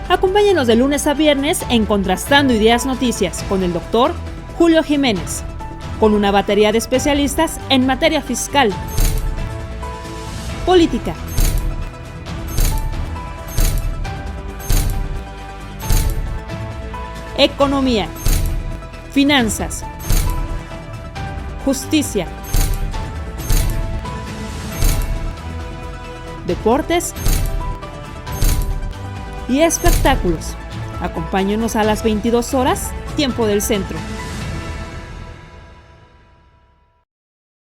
Acompáñenos de lunes a viernes en Contrastando Ideas Noticias con el doctor Julio Jiménez, con una batería de especialistas en materia fiscal, política, economía, finanzas, justicia, deportes y espectáculos. Acompáñenos a las 22 horas, tiempo del centro.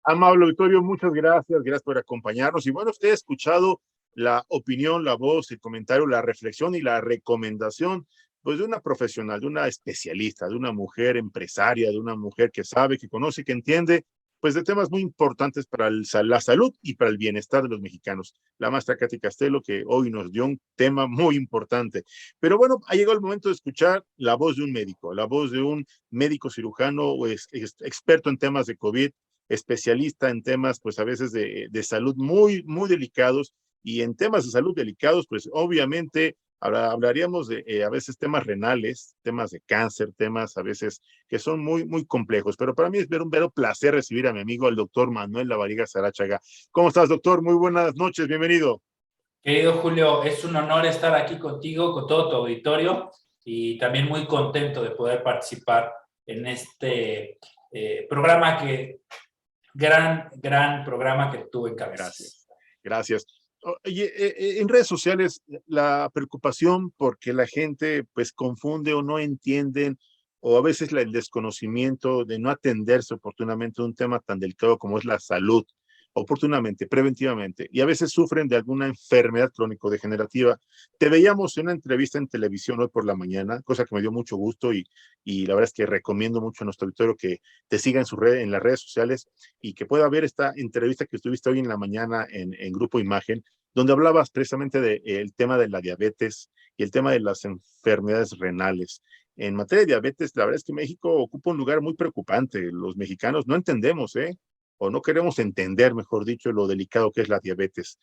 Amable auditorio, muchas gracias por acompañarnos. Y bueno, usted ha escuchado la opinión, la voz, el comentario, la reflexión y la recomendación, pues de una profesional, de una especialista, de una mujer empresaria, de una mujer que sabe, que conoce, que entiende, pues de temas muy importantes para la salud y para el bienestar de los mexicanos. La maestra Katy Castelo, que hoy nos dio un tema muy importante. Pero bueno, ha llegado el momento de escuchar la voz de un médico, la voz de un médico cirujano o experto en temas de COVID, especialista en temas, pues a veces de salud muy delicados, y en temas de salud delicados, pues obviamente hablaríamos de a veces temas renales, temas de cáncer, temas a veces que son muy complejos, pero para mí es un vero placer recibir a mi amigo, el doctor Manuel Lavariega Sarachaga. ¿Cómo estás, doctor? Muy buenas noches, bienvenido. Querido Julio, es un honor estar aquí contigo, con todo tu auditorio, y también muy contento de poder participar en este programa gran programa que tú encabezas. Gracias. Oye, en redes sociales la preocupación porque la gente pues confunde o no entienden, o a veces el desconocimiento de no atenderse oportunamente un tema tan delicado como es la salud, oportunamente, preventivamente, y a veces sufren de alguna enfermedad crónico-degenerativa. Te veíamos en una entrevista en televisión hoy por la mañana, cosa que me dio mucho gusto, y la verdad es que recomiendo mucho a nuestro auditorio que te siga en las redes sociales y que pueda ver esta entrevista que estuviste hoy en la mañana en Grupo Imagen, donde hablabas precisamente del tema de la diabetes y el tema de las enfermedades renales. En materia de diabetes, la verdad es que México ocupa un lugar muy preocupante. Los mexicanos no entendemos, o no queremos entender, mejor dicho, lo delicado que es la diabetes.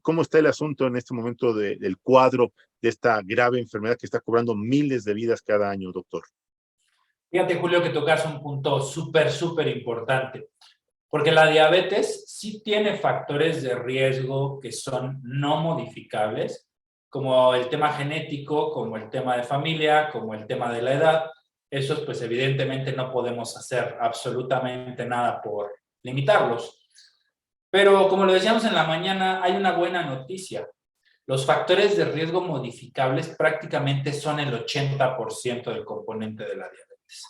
¿Cómo está el asunto en este momento del cuadro de esta grave enfermedad que está cobrando miles de vidas cada año, doctor? Fíjate, Julio, que tocas un punto súper importante, porque la diabetes sí tiene factores de riesgo que son no modificables, como el tema genético, como el tema de familia, como el tema de la edad. Esos, pues evidentemente no podemos hacer absolutamente nada por limitarlos. Pero como lo decíamos en la mañana, hay una buena noticia. Los factores de riesgo modificables prácticamente son el 80% del componente de la diabetes.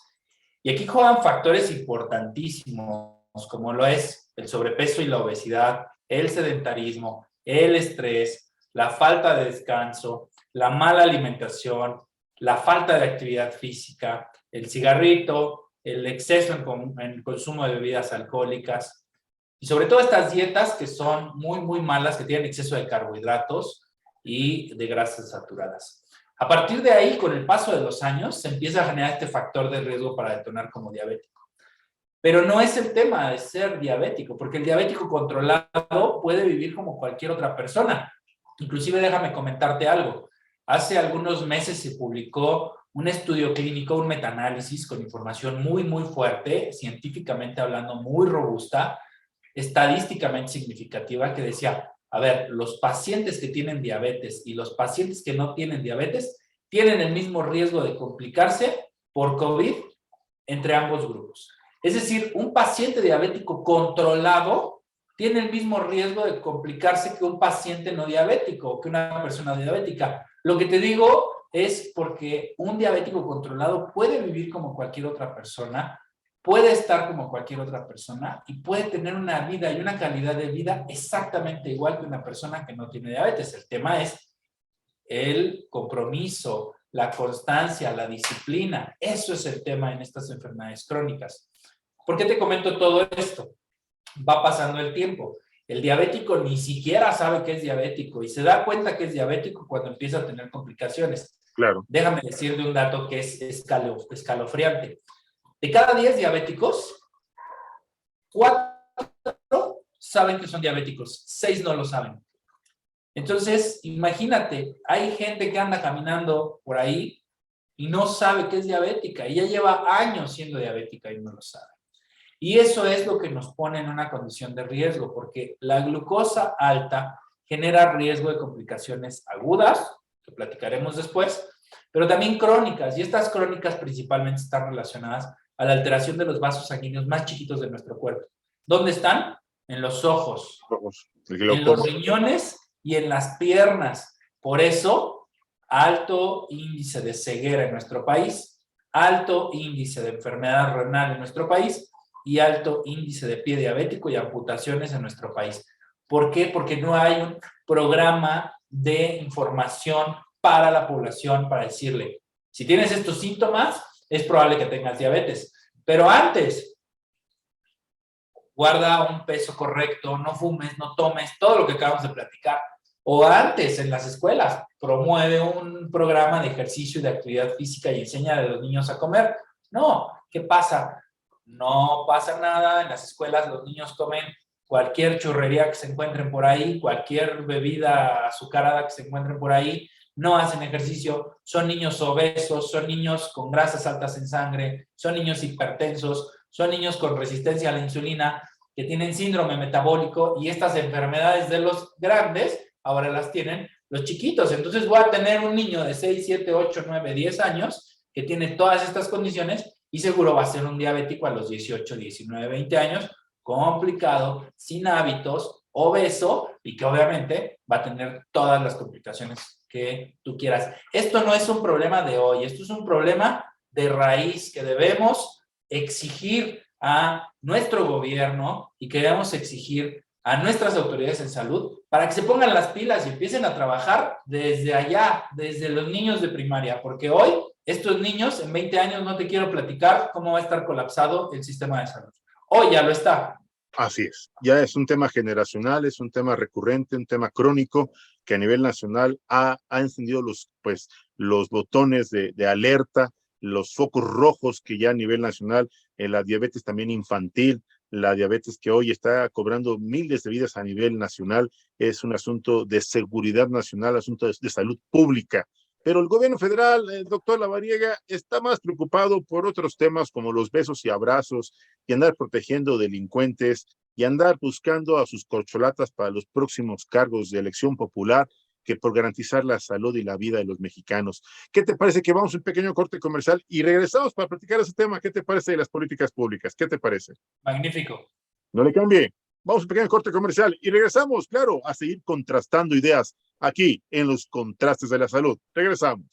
Y aquí juegan factores importantísimos, como lo es el sobrepeso y la obesidad, el sedentarismo, el estrés, la falta de descanso, la mala alimentación, la falta de actividad física, el cigarrito, el exceso en consumo de bebidas alcohólicas, y sobre todo estas dietas que son muy malas, que tienen exceso de carbohidratos y de grasas saturadas. A partir de ahí, con el paso de los años, se empieza a generar este factor de riesgo para detonar como diabético. Pero no es el tema de ser diabético, porque el diabético controlado puede vivir como cualquier otra persona. Inclusive déjame comentarte algo. Hace algunos meses se publicó un estudio clínico, un metaanálisis con información muy fuerte, científicamente hablando muy robusta, estadísticamente significativa, que decía, a ver, los pacientes que tienen diabetes y los pacientes que no tienen diabetes tienen el mismo riesgo de complicarse por COVID entre ambos grupos. Es decir, un paciente diabético controlado tiene el mismo riesgo de complicarse que un paciente no diabético o que una persona diabética. Lo que te digo es porque un diabético controlado puede vivir como cualquier otra persona, puede estar como cualquier otra persona y puede tener una vida y una calidad de vida exactamente igual que una persona que no tiene diabetes. El tema es el compromiso, la constancia, la disciplina. Eso es el tema en estas enfermedades crónicas. ¿Por qué te comento todo esto? Va pasando el tiempo. El diabético ni siquiera sabe que es diabético y se da cuenta que es diabético cuando empieza a tener complicaciones. Claro. Déjame decirte un dato que es escalofriante. De cada 10 diabéticos, 4 saben que son diabéticos, 6 no lo saben. Entonces, imagínate, hay gente que anda caminando por ahí y no sabe que es diabética y ya lleva años siendo diabética y no lo sabe. Y eso es lo que nos pone en una condición de riesgo, porque la glucosa alta genera riesgo de complicaciones agudas, que platicaremos después, pero también crónicas, y estas crónicas principalmente están relacionadas a la alteración de los vasos sanguíneos más chiquitos de nuestro cuerpo. ¿Dónde están? En los ojos, en los riñones y en las piernas. Por eso, alto índice de ceguera en nuestro país, alto índice de enfermedad renal en nuestro país y alto índice de pie diabético y amputaciones en nuestro país. ¿Por qué? Porque no hay un programa de información para la población para decirle, si tienes estos síntomas, es probable que tengas diabetes. Pero antes, guarda un peso correcto, no fumes, no tomes, todo lo que acabamos de platicar. O antes, en las escuelas, promueve un programa de ejercicio y de actividad física y enseña a los niños a comer. No, ¿qué pasa? No pasa nada, en las escuelas los niños comen cualquier churrería que se encuentren por ahí, cualquier bebida azucarada que se encuentren por ahí, no hacen ejercicio, son niños obesos, son niños con grasas altas en sangre, son niños hipertensos, son niños con resistencia a la insulina, que tienen síndrome metabólico y estas enfermedades de los grandes ahora las tienen los chiquitos. Entonces voy a tener un niño de 6, 7, 8, 9, 10 años que tiene todas estas condiciones y seguro va a ser un diabético a los 18, 19, 20 años, complicado, sin hábitos, obeso y que obviamente va a tener todas las complicaciones que tú quieras. Esto no es un problema de hoy, esto es un problema de raíz que debemos exigir a nuestro gobierno y que debemos exigir a nuestras autoridades en salud para que se pongan las pilas y empiecen a trabajar desde allá, desde los niños de primaria, porque hoy estos niños en 20 años no te quiero platicar cómo va a estar colapsado el sistema de salud. Hoy ya lo está. Así es, ya es un tema generacional, es un tema recurrente, un tema crónico que a nivel nacional ha encendido los botones de alerta, los focos rojos que ya a nivel nacional, la diabetes también infantil, la diabetes que hoy está cobrando miles de vidas a nivel nacional, es un asunto de seguridad nacional, asunto de salud pública. Pero el gobierno federal, el doctor Lavariega, está más preocupado por otros temas como los besos y abrazos y andar protegiendo delincuentes y andar buscando a sus corcholatas para los próximos cargos de elección popular que por garantizar la salud y la vida de los mexicanos. ¿Qué te parece que vamos a un pequeño corte comercial y regresamos para platicar ese tema? ¿Qué te parece de las políticas públicas? ¿Qué te parece? Magnífico. No le cambie. Vamos a un pequeño corte comercial y regresamos, claro, a seguir contrastando ideas aquí en los contrastes de la salud. Regresamos.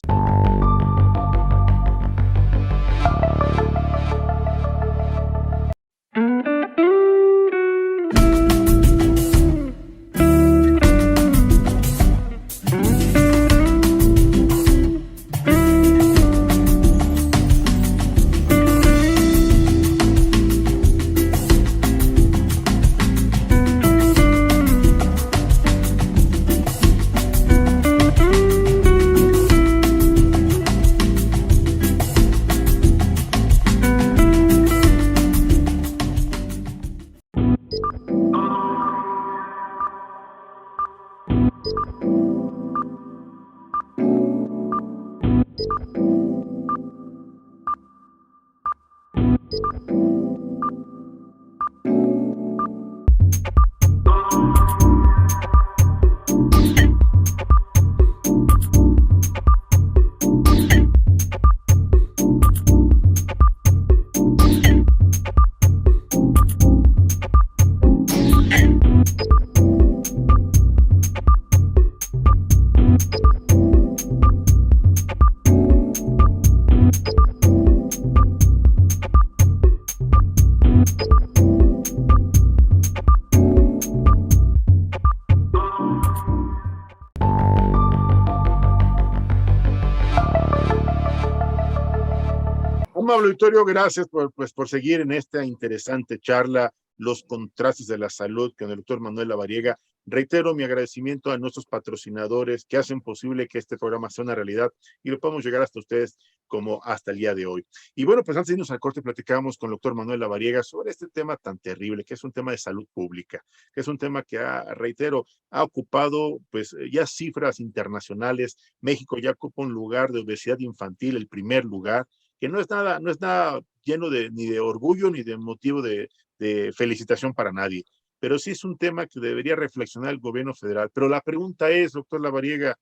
Amable auditorio, gracias por seguir en esta interesante charla, los contrastes de la salud con el doctor Manuel Lavariega. Reitero mi agradecimiento a nuestros patrocinadores que hacen posible que este programa sea una realidad y lo podamos llegar hasta ustedes como hasta el día de hoy. Y bueno, pues antes de irnos al corte, platicábamos con el doctor Manuel Lavariega sobre este tema tan terrible, que es un tema de salud pública, que es un tema que, reitero, ha ocupado pues ya cifras internacionales. México ya ocupa un lugar de obesidad infantil, el primer lugar, que no es nada lleno ni de orgullo ni de motivo de felicitación para nadie. Pero sí es un tema que debería reflexionar el gobierno federal. Pero la pregunta es, doctor Lavariega,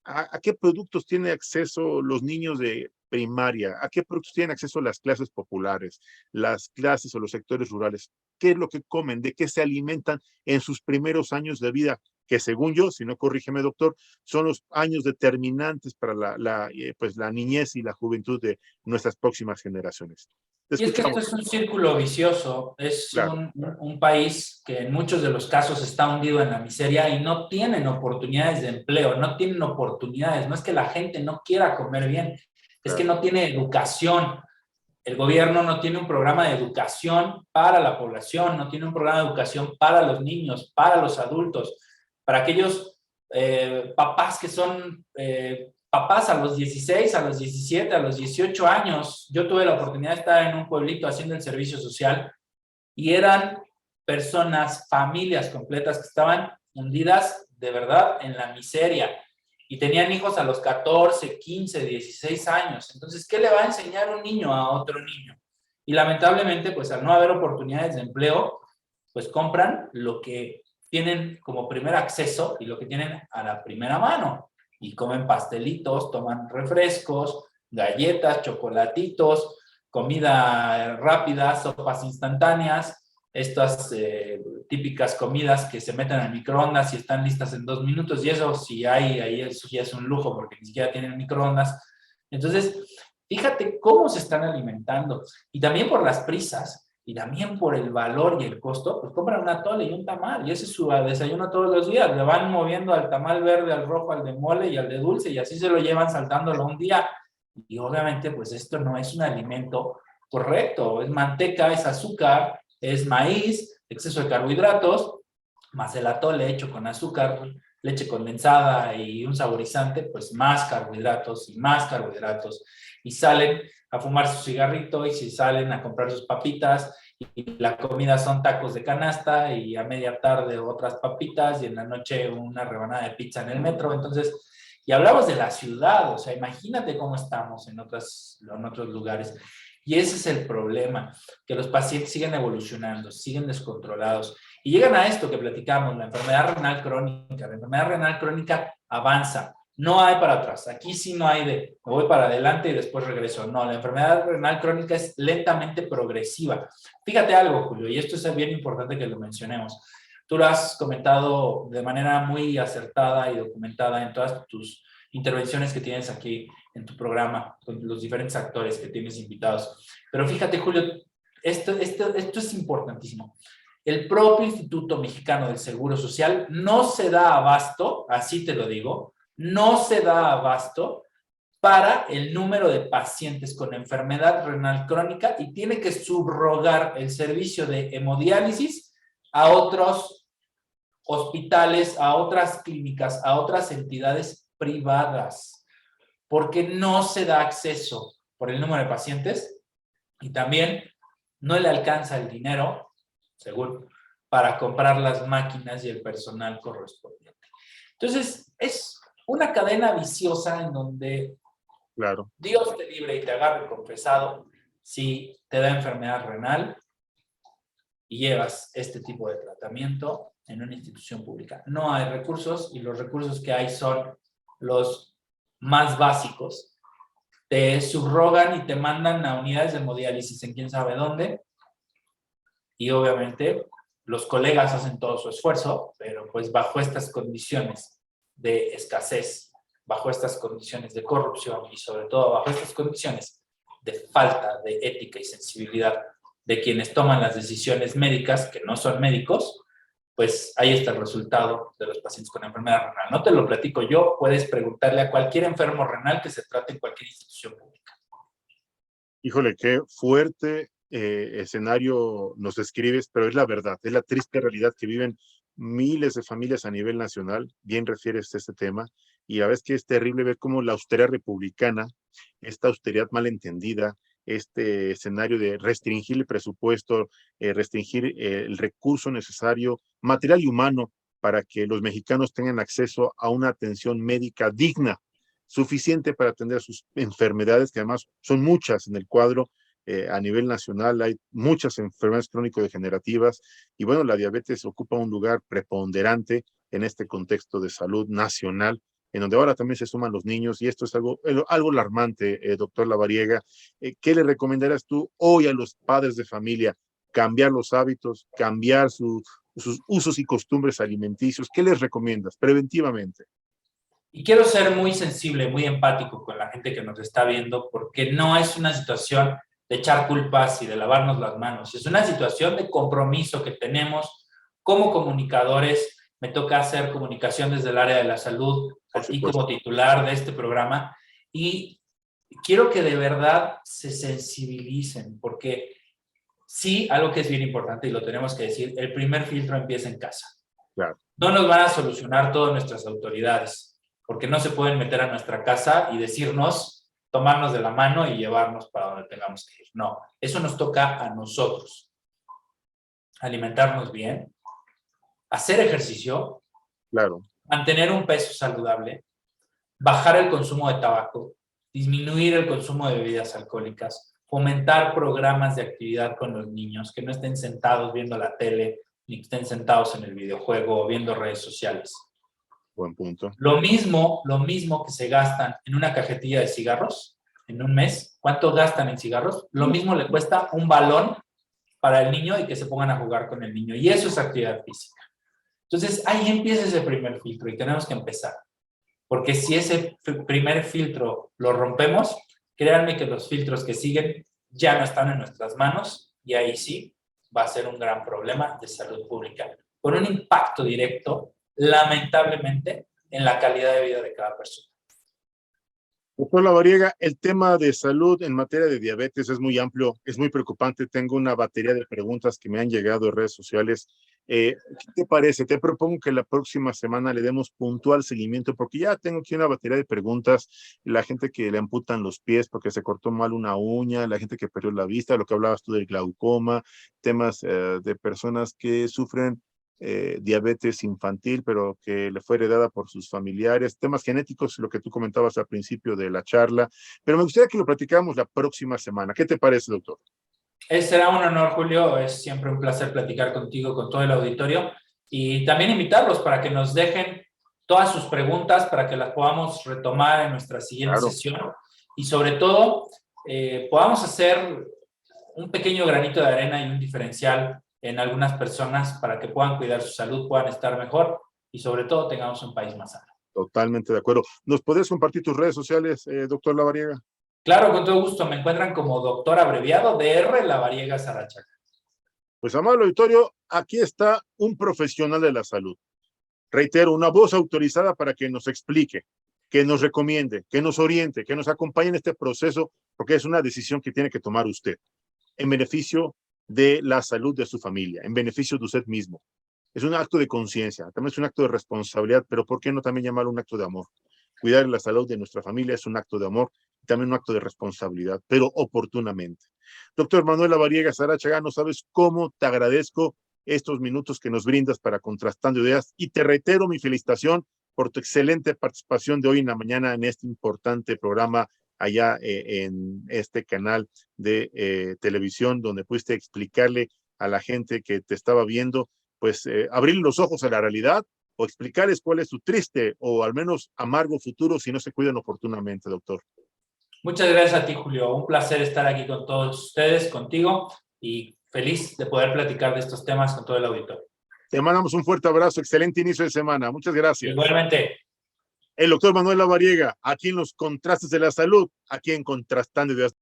¿a qué productos tienen acceso los niños de primaria? ¿A qué productos tienen acceso las clases populares, las clases o los sectores rurales? ¿Qué es lo que comen? ¿De qué se alimentan en sus primeros años de vida? Que según yo, si no corrígeme doctor, son los años determinantes para pues la niñez y la juventud de nuestras próximas generaciones. Te Y es que esto escuchamos. es un círculo vicioso, es Claro, un país que en muchos de los casos está hundido en la miseria y no tienen oportunidades de empleo, no tienen oportunidades, no es que la gente no quiera comer bien, es que claro. no tiene educación. El gobierno no tiene un programa de educación para la población, no tiene un programa de educación para los niños, para los adultos, para aquellos papás que son papás a los 16, a los 17, a los 18 años. Yo tuve la oportunidad de estar en un pueblito haciendo el servicio social y eran personas, familias completas que estaban hundidas de verdad en la miseria y tenían hijos a los 14, 15, 16 años. Entonces, ¿qué le va a enseñar un niño a otro niño? Y lamentablemente, pues al no haber oportunidades de empleo, pues compran lo que tienen como primer acceso y lo que tienen a la primera mano. Y comen pastelitos, toman refrescos, galletas, chocolatitos, comida rápida, sopas instantáneas, estas típicas comidas que se meten al microondas y están listas en 2 minutos, y eso si hay, ahí eso ya es un lujo porque ni siquiera tienen microondas. Entonces, fíjate cómo se están alimentando. Y también por las prisas, y también por el valor y el costo, pues compran un atole y un tamal, y ese es su desayuno todos los días. Le van moviendo al tamal verde, al rojo, al de mole y al de dulce, y así se lo llevan saltándolo un día. Y obviamente, pues esto no es un alimento correcto, es manteca, es azúcar, es maíz, exceso de carbohidratos, más el atole hecho con azúcar, leche condensada y un saborizante, pues más carbohidratos y más carbohidratos. Y salen a fumar su cigarrito y si salen a comprar sus papitas y la comida son tacos de canasta y a media tarde otras papitas y en la noche una rebanada de pizza en el metro. Entonces, y hablamos de la ciudad, o sea, imagínate cómo estamos en otros lugares. Y ese es el problema, que los pacientes siguen evolucionando, siguen descontrolados. Y llegan a esto que platicamos, la enfermedad renal crónica. La enfermedad renal crónica avanza, no hay para atrás. Aquí sí no hay de, me voy para adelante y después regreso. No, la enfermedad renal crónica es lentamente progresiva. Fíjate algo, Julio, y esto es bien importante que lo mencionemos. Tú lo has comentado de manera muy acertada y documentada en todas tus intervenciones que tienes aquí en tu programa, con los diferentes actores que tienes invitados. Pero fíjate, Julio, esto es importantísimo. El propio Instituto Mexicano del Seguro Social no se da abasto, así te lo digo, no se da abasto para el número de pacientes con enfermedad renal crónica y tiene que subrogar el servicio de hemodiálisis a otros hospitales, a otras clínicas, a otras entidades privadas, porque no se da acceso por el número de pacientes y también no le alcanza el dinero, según, para comprar las máquinas y el personal correspondiente. Entonces, es una cadena viciosa en donde Claro. Dios te libre y te agarre confesado si te da enfermedad renal y llevas este tipo de tratamiento en una institución pública. No hay recursos y los recursos que hay son los más básicos. Te subrogan y te mandan a unidades de hemodiálisis en quién sabe dónde y obviamente los colegas hacen todo su esfuerzo, pero pues bajo estas condiciones de escasez, bajo estas condiciones de corrupción y sobre todo bajo estas condiciones de falta de ética y sensibilidad de quienes toman las decisiones médicas, que no son médicos, pues ahí está el resultado de los pacientes con enfermedad renal. No te lo platico yo, puedes preguntarle a cualquier enfermo renal que se trate en cualquier institución pública. Híjole, qué fuerte escenario nos describes, pero es la verdad, es la triste realidad que viven miles de familias a nivel nacional. Bien refieres a este tema, y a veces que es terrible ver cómo la austeridad republicana esta austeridad malentendida, este escenario de restringir el presupuesto, restringir el recurso necesario, material y humano, para que los mexicanos tengan acceso a una atención médica digna, suficiente para atender sus enfermedades, que además son muchas en el cuadro. A nivel nacional hay muchas enfermedades crónico-degenerativas y bueno, la diabetes ocupa un lugar preponderante en este contexto de salud nacional, en donde ahora también se suman los niños, y esto es algo alarmante, doctor Lavariega. ¿Qué le recomendarías tú hoy a los padres de familia? Cambiar los hábitos, cambiar sus usos y costumbres alimenticios. ¿Qué les recomiendas preventivamente? Y quiero ser muy sensible, muy empático con la gente que nos está viendo, porque no es una situación de echar culpas y de lavarnos las manos. Es una situación de compromiso que tenemos como comunicadores. Me toca hacer comunicación desde el área de la salud, así como titular de este programa. Y quiero que de verdad se sensibilicen, porque sí, algo que es bien importante y lo tenemos que decir, el primer filtro empieza en casa. Claro. No nos van a solucionar todas nuestras autoridades, porque no se pueden meter a nuestra casa y decirnos, tomarnos de la mano y llevarnos para donde tengamos que ir. No, eso nos toca a nosotros. Alimentarnos bien, hacer ejercicio, claro, mantener un peso saludable, bajar el consumo de tabaco, disminuir el consumo de bebidas alcohólicas, fomentar programas de actividad con los niños, que no estén sentados viendo la tele, ni que estén sentados en el videojuego o viendo redes sociales. Buen punto. Lo mismo que se gastan en una cajetilla de cigarros en un mes. ¿Cuánto gastan en cigarros? Lo mismo le cuesta un balón para el niño y que se pongan a jugar con el niño. Y eso es actividad física. Entonces, ahí empieza ese primer filtro y tenemos que empezar. Porque si ese primer filtro lo rompemos, créanme que los filtros que siguen ya no están en nuestras manos y ahí sí va a ser un gran problema de salud pública, con un impacto directo, lamentablemente, en la calidad de vida de cada persona. Doctor Lavariega, el tema de salud en materia de diabetes es muy amplio, es muy preocupante. Tengo una batería de preguntas que me han llegado en redes sociales. ¿Qué te parece? Te propongo que la próxima semana le demos puntual seguimiento, porque ya tengo aquí una batería de preguntas. La gente que le amputan los pies porque se cortó mal una uña, la gente que perdió la vista, lo que hablabas tú del glaucoma, temas de personas que sufren diabetes infantil, pero que le fue heredada por sus familiares, temas genéticos, lo que tú comentabas al principio de la charla, pero me gustaría que lo platicáramos la próxima semana. ¿Qué te parece, doctor? Será un honor, Julio, es siempre un placer platicar contigo, con todo el auditorio, y también invitarlos para que nos dejen todas sus preguntas para que las podamos retomar en nuestra siguiente sesión, y sobre todo podamos hacer un pequeño granito de arena y un diferencial en algunas personas para que puedan cuidar su salud, puedan estar mejor y sobre todo tengamos un país más sano. Totalmente de acuerdo. ¿Nos podrías compartir tus redes sociales, doctor Lavariega? Claro, con todo gusto. Me encuentran como doctor abreviado DR Lavariega Sarachaga. Pues, amable auditorio, aquí está un profesional de la salud. Reitero, una voz autorizada para que nos explique, que nos recomiende, que nos oriente, que nos acompañe en este proceso, porque es una decisión que tiene que tomar usted en beneficio de la salud de su familia, en beneficio de usted mismo. Es un acto de conciencia, también es un acto de responsabilidad, pero ¿por qué no también llamarlo un acto de amor? Cuidar la salud de nuestra familia es un acto de amor y también un acto de responsabilidad, pero oportunamente. Doctor Manuel Lavariega Sarachaga, no sabes cómo te agradezco estos minutos que nos brindas para Contrastando Ideas, y te reitero mi felicitación por tu excelente participación de hoy en la mañana en este importante programa allá en este canal de televisión, donde pudiste explicarle a la gente que te estaba viendo, pues abrir los ojos a la realidad o explicarles cuál es su triste o al menos amargo futuro si no se cuidan oportunamente, doctor. Muchas gracias a ti, Julio. Un placer estar aquí con todos ustedes, contigo, y feliz de poder platicar de estos temas con todo el auditorio. Te mandamos un fuerte abrazo, excelente inicio de semana. Muchas gracias. Igualmente. El doctor Manuel Lavariega, aquí en los Contrastes de la Salud, aquí en Contrastando Ideas.